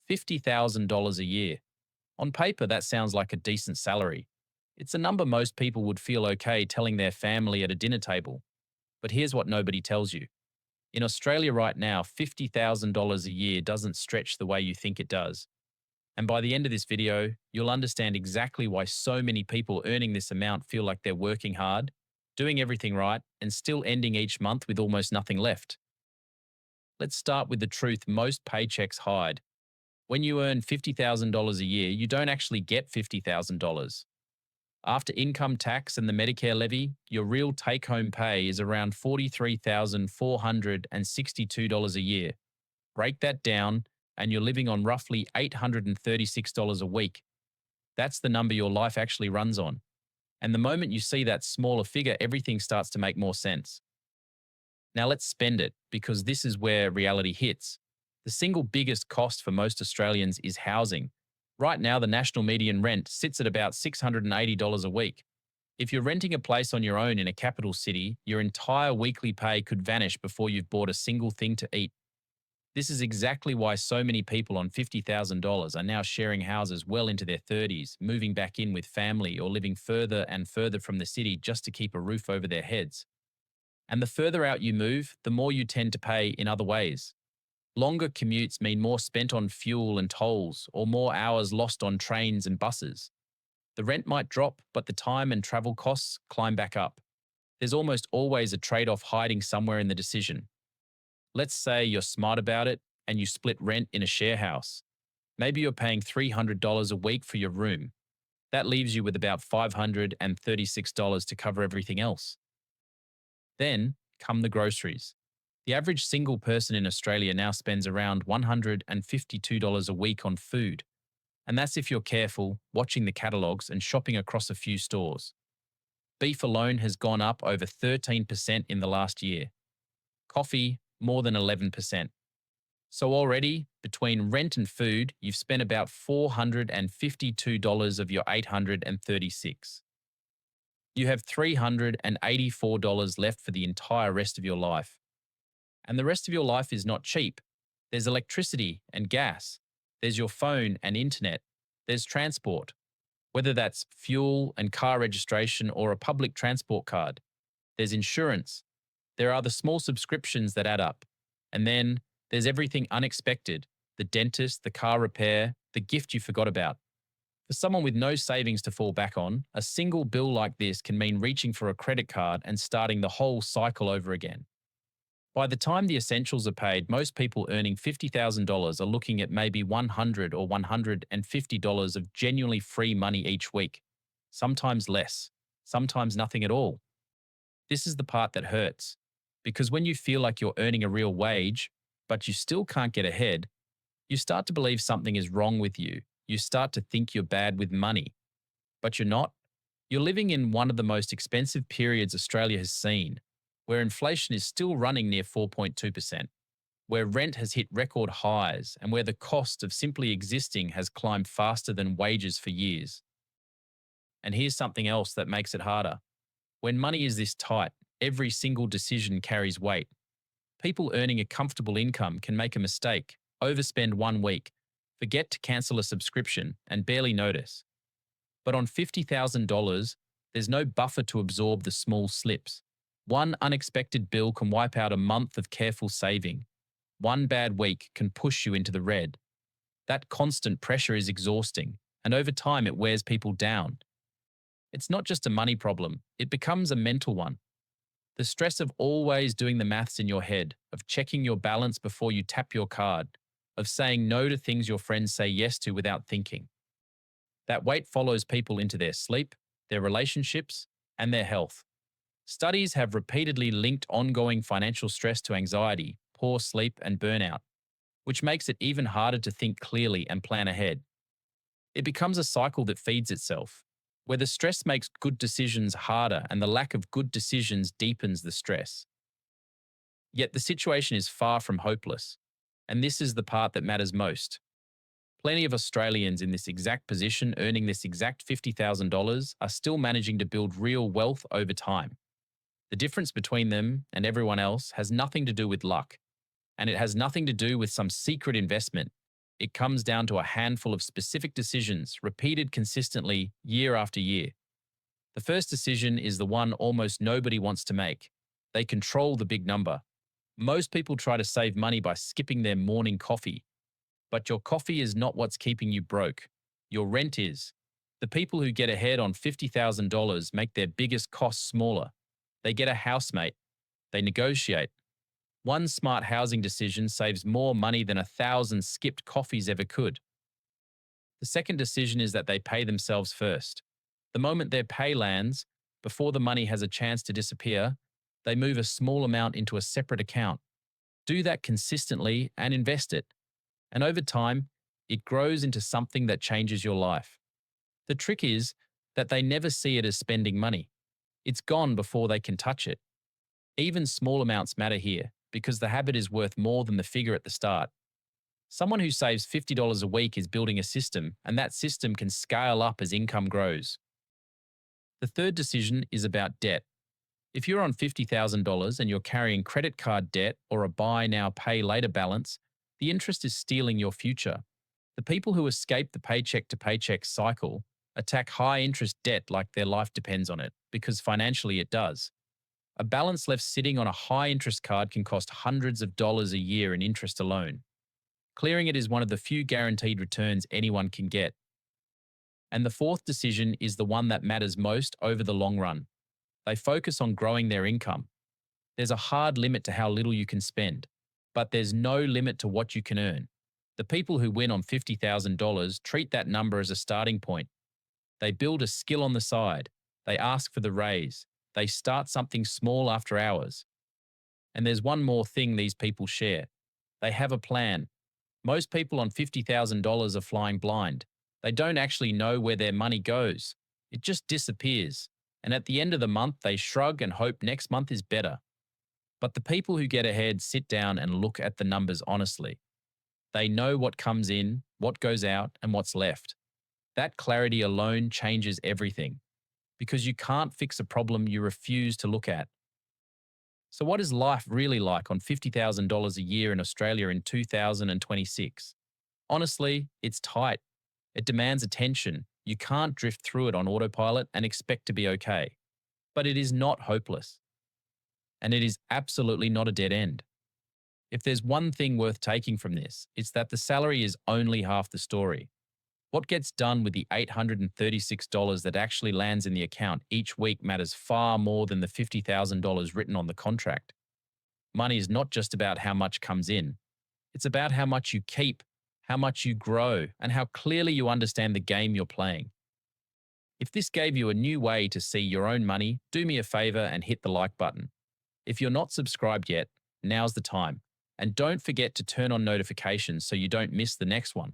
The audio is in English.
$50,000 a year. On paper, that sounds like a decent salary. It's a number most people would feel okay telling their family at a dinner table. But here's what nobody tells you. In Australia right now, $50,000 a year doesn't stretch the way you think it does. And by the end of this video, you'll understand exactly why so many people earning this amount feel like they're working hard, doing everything right, and still ending each month with almost nothing left. Let's start with the truth most paychecks hide. When you earn $50,000 a year, you don't actually get $50,000. After income tax and the Medicare levy, your real take home pay is around $43,462 a year. Break that down, and you're living on roughly $836 a week. That's the number your life actually runs on. And the moment you see that smaller figure, everything starts to make more sense. Now let's spend it, because this is where reality hits. The single biggest cost for most Australians is housing. Right now, the national median rent sits at about $680 a week. If you're renting a place on your own in a capital city, your entire weekly pay could vanish before you've bought a single thing to eat. This is exactly why so many people on $50,000 are now sharing houses well into their 30s, moving back in with family or living further and further from the city just to keep a roof over their heads. And the further out you move, the more you tend to pay in other ways. Longer commutes mean more spent on fuel and tolls, or more hours lost on trains and buses. The rent might drop, but the time and travel costs climb back up. There's almost always a trade off hiding somewhere in the decision. Let's say you're smart about it and you split rent in a share house. Maybe you're paying $300 a week for your room. That leaves you with about $536 to cover everything else. Then come the groceries. The average single person in Australia now spends around $152 a week on food. And that's if you're careful, watching the catalogues and shopping across a few stores. Beef alone has gone up over 13% in the last year. Coffee, more than 11%. So already, between rent and food, you've spent about $452 of your $836. You have $384 left for the entire rest of your life. And the rest of your life is not cheap. There's electricity and gas. There's your phone and internet. There's transport, whether that's fuel and car registration or a public transport card. There's insurance. There are the small subscriptions that add up. And then there's everything unexpected, the dentist, the car repair, the gift you forgot about. For someone with no savings to fall back on, a single bill like this can mean reaching for a credit card and starting the whole cycle over again. By the time the essentials are paid, most people earning $50,000 are looking at maybe $100 or $150 of genuinely free money each week. Sometimes less, sometimes nothing at all. This is the part that hurts, because when you feel like you're earning a real wage, but you still can't get ahead, you start to believe something is wrong with you. You start to think you're bad with money. But you're not. You're living in one of the most expensive periods Australia has seen, where inflation is still running near 4.2%, where rent has hit record highs, and where the cost of simply existing has climbed faster than wages for years. And here's something else that makes it harder. When money is this tight, every single decision carries weight. People earning a comfortable income can make a mistake, overspend 1 week, forget to cancel a subscription, and barely notice. But on $50,000, there's no buffer to absorb the small slips. One unexpected bill can wipe out a month of careful saving. One bad week can push you into the red. That constant pressure is exhausting, and over time it wears people down. It's not just a money problem, it becomes a mental one. The stress of always doing the maths in your head, of checking your balance before you tap your card, of saying no to things your friends say yes to without thinking. That weight follows people into their sleep, their relationships, and their health. Studies have repeatedly linked ongoing financial stress to anxiety, poor sleep, and burnout, which makes it even harder to think clearly and plan ahead. It becomes a cycle that feeds itself, where the stress makes good decisions harder and the lack of good decisions deepens the stress. Yet the situation is far from hopeless, and this is the part that matters most. Plenty of Australians in this exact position earning this exact $50,000 are still managing to build real wealth over time. The difference between them and everyone else has nothing to do with luck, and it has nothing to do with some secret investment. It comes down to a handful of specific decisions repeated consistently year after year. The first decision is the one almost nobody wants to make. They control the big number. Most people try to save money by skipping their morning coffee, but your coffee is not what's keeping you broke. Your rent is. The people who get ahead on $50,000 make their biggest costs smaller. They get a housemate. They negotiate. One smart housing decision saves more money than 1,000 skipped coffees ever could. The second decision is that they pay themselves first. The moment their pay lands, before the money has a chance to disappear, they move a small amount into a separate account. Do that consistently and invest it. And over time, it grows into something that changes your life. The trick is that they never see it as spending money. It's gone before they can touch it. Even small amounts matter here because the habit is worth more than the figure at the start. Someone who saves $50 a week is building a system, and that system can scale up as income grows. The third decision is about debt. If you're on $50,000 and you're carrying credit card debt or a buy now, pay later balance, the interest is stealing your future. The people who escape the paycheck to paycheck cycle attack high interest debt like their life depends on it, because financially it does. A balance left sitting on a high interest card can cost hundreds of dollars a year in interest alone. Clearing it is one of the few guaranteed returns anyone can get. And the fourth decision is the one that matters most over the long run. They focus on growing their income. There's a hard limit to how little you can spend, but there's no limit to what you can earn. The people who win on $50,000 treat that number as a starting point. They build a skill on the side. They ask for the raise. They start something small after hours. And there's one more thing these people share. They have a plan. Most people on $50,000 are flying blind. They don't actually know where their money goes. It just disappears. And at the end of the month, they shrug and hope next month is better. But the people who get ahead sit down and look at the numbers honestly. They know what comes in, what goes out, and what's left. That clarity alone changes everything, because you can't fix a problem you refuse to look at. So what is life really like on $50,000 a year in Australia in 2026? Honestly, it's tight. It demands attention. You can't drift through it on autopilot and expect to be okay. But it is not hopeless. And it is absolutely not a dead end. If there's one thing worth taking from this, it's that the salary is only half the story. What gets done with the $836 that actually lands in the account each week matters far more than the $50,000 written on the contract. Money is not just about how much comes in. It's about how much you keep, how much you grow, and how clearly you understand the game you're playing. If this gave you a new way to see your own money, do me a favor and hit the like button. If you're not subscribed yet, now's the time. And don't forget to turn on notifications so you don't miss the next one.